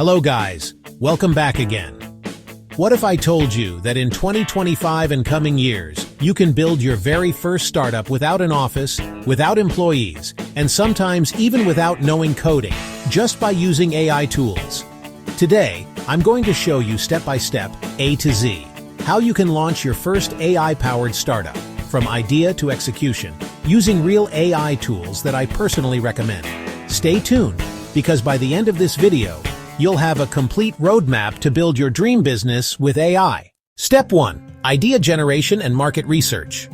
Hello guys, welcome back again. What if I told you that in 2025 and coming years, you can build your very first startup without an office, without employees, and sometimes even without knowing coding, just by using AI tools? Today, I'm going to show you step-by-step, A to Z, how you can launch your first AI-powered startup, from idea to execution, using real AI tools that I personally recommend. Stay tuned, because by the end of this video, you'll have a complete roadmap to build your dream business with AI. Step 1. Idea generation and market research.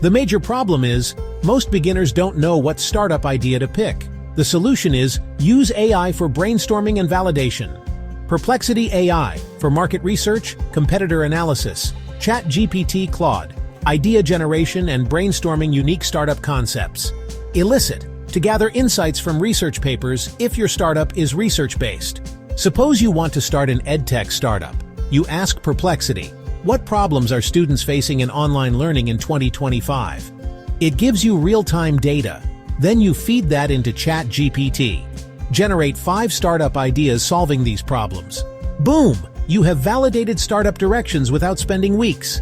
The major problem is, most beginners don't know what startup idea to pick. The solution is, use AI for brainstorming and validation. Perplexity AI for market research, competitor analysis. ChatGPT Claude, idea generation and brainstorming unique startup concepts. Elicit, to gather insights from research papers if your startup is research-based. Suppose you want to start an edtech startup. You ask Perplexity, what problems are students facing in online learning in 2025? It gives you real-time data. Then you feed that into ChatGPT. Generate 5 startup ideas solving these problems. Boom! You have validated startup directions without spending weeks.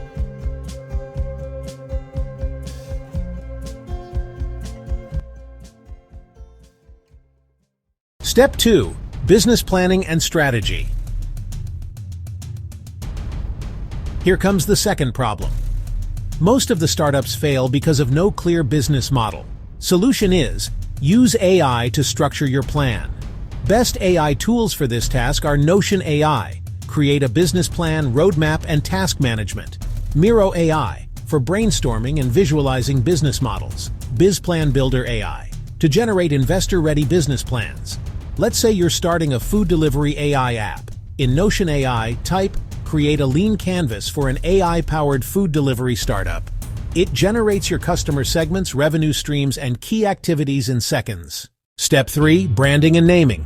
Step 2. Business planning and strategy. Here comes the second problem. Most of the startups fail because of no clear business model. Solution is, use AI to structure your plan. Best AI tools for this task are Notion AI, create a business plan, roadmap, and task management. Miro AI, for brainstorming and visualizing business models. BizPlan Builder AI, to generate investor-ready business plans. Let's say you're starting a food delivery AI app. In Notion AI, type, create a lean canvas for an AI-powered food delivery startup. It generates your customer segments, revenue streams, and key activities in seconds. Step 3. Branding and naming.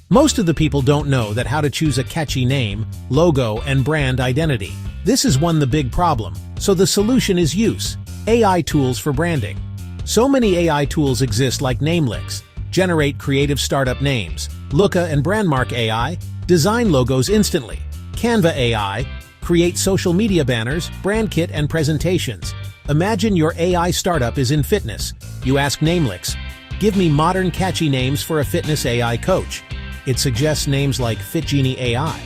Most of the people don't know that how to choose a catchy name, logo, and brand identity. This is the big problem, so the solution is use AI tools for branding. So many AI tools exist like Namelix, generate creative startup names. Looka and Brandmark AI, design logos instantly. Canva AI, create social media banners, brand kit, and presentations. Imagine your AI startup is in fitness. You ask Namelix, give me modern catchy names for a fitness AI coach. It suggests names like FitGenie AI.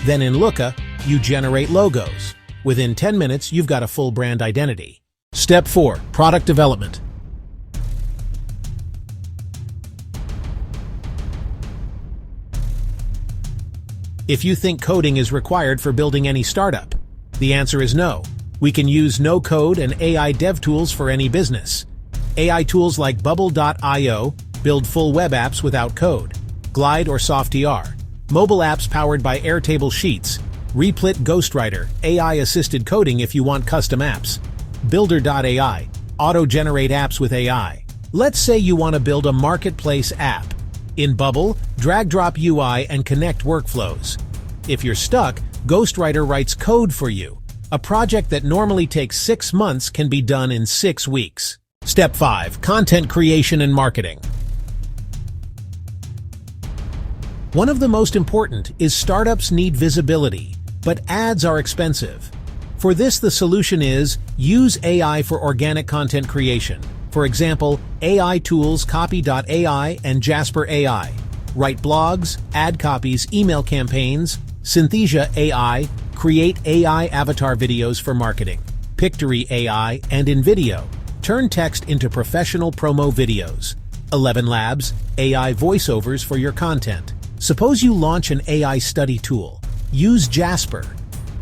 Then in Looka, you generate logos. Within 10 minutes, you've got a full brand identity. Step 4. Product development. If you think coding is required for building any startup, the answer is no. We can use no-code and AI dev tools for any business. AI tools like Bubble.io build full web apps without code. Glide or SoftER, mobile apps powered by Airtable Sheets. Replit Ghostwriter, AI-assisted coding if you want custom apps. Builder.ai, auto-generate apps with AI. Let's say you want to build a marketplace app. In Bubble, drag-drop UI and connect workflows. If you're stuck, Ghostwriter writes code for you. A project that normally takes 6 months can be done in 6 weeks. Step 5. Content creation and marketing. One of the most important is startups need visibility, but ads are expensive. For this, the solution is use AI for organic content creation. For example, AI tools Copy.ai and Jasper AI. Write blogs, ad copies, email campaigns. Synthesia AI, create AI avatar videos for marketing. Pictory AI and InVideo, turn text into professional promo videos. 11 Labs, AI voiceovers for your content. Suppose you launch an AI study tool. Use Jasper.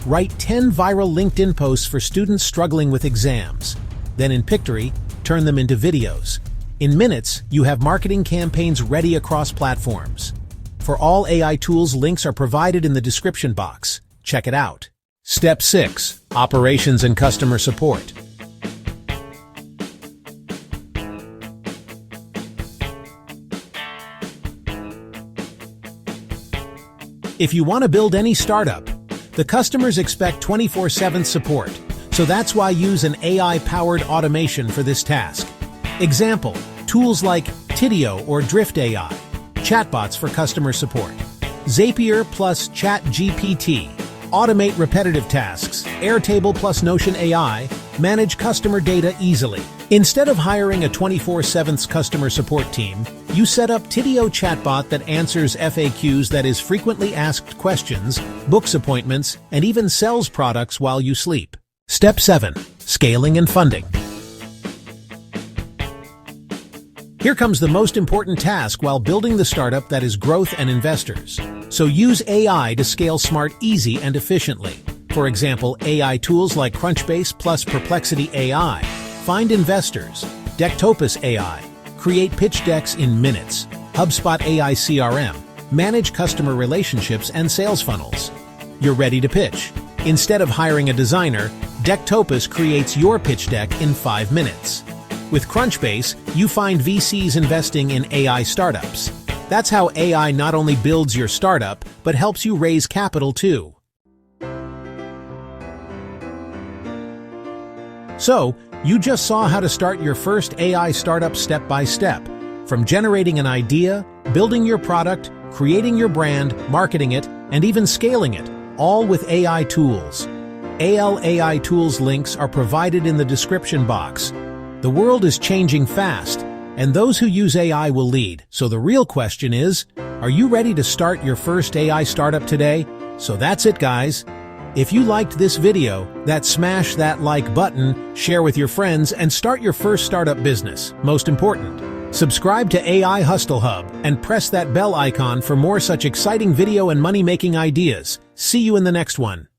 Write 10 viral LinkedIn posts for students struggling with exams. Then in Pictory, turn them into videos. In minutes, you have marketing campaigns ready across platforms. For all AI tools, links are provided in the description box. Check it out. Step 6. Operations and customer support. If you want to build any startup, the customers expect 24/7 support, so that's why use an AI-powered automation for this task. Example, tools like Tidio or Drift AI, chatbots for customer support. Zapier plus ChatGPT, automate repetitive tasks. Airtable plus Notion AI, manage customer data easily. Instead of hiring a 24/7 customer support team, you set up Tidio chatbot that answers FAQs, that is frequently asked questions, books appointments, and even sells products while you sleep. Step 7. Scaling and funding. Here comes the most important task while building the startup, that is growth and investors. So use AI to scale smart, easy, and efficiently. For example, AI tools like Crunchbase plus Perplexity AI. Find investors. Decktopus AI. Create pitch decks in minutes. HubSpot AI CRM. Manage customer relationships and sales funnels. You're ready to pitch. Instead of hiring a designer, Decktopus creates your pitch deck in 5 minutes. With Crunchbase, you find VCs investing in AI startups. That's how AI not only builds your startup, but helps you raise capital too. So, you just saw how to start your first AI startup step by step. From generating an idea, building your product, creating your brand, marketing it, and even scaling it, all with AI tools. AI tools links are provided in the description box. The world is changing fast, and those who use AI will lead. So the real question is, are you ready to start your first AI startup today? So that's it, guys. If you liked this video, smash that like button, share with your friends, and start your first startup business. Most important, subscribe to AI Hustle Hub and press that bell icon for more such exciting video and money-making ideas. See you in the next one.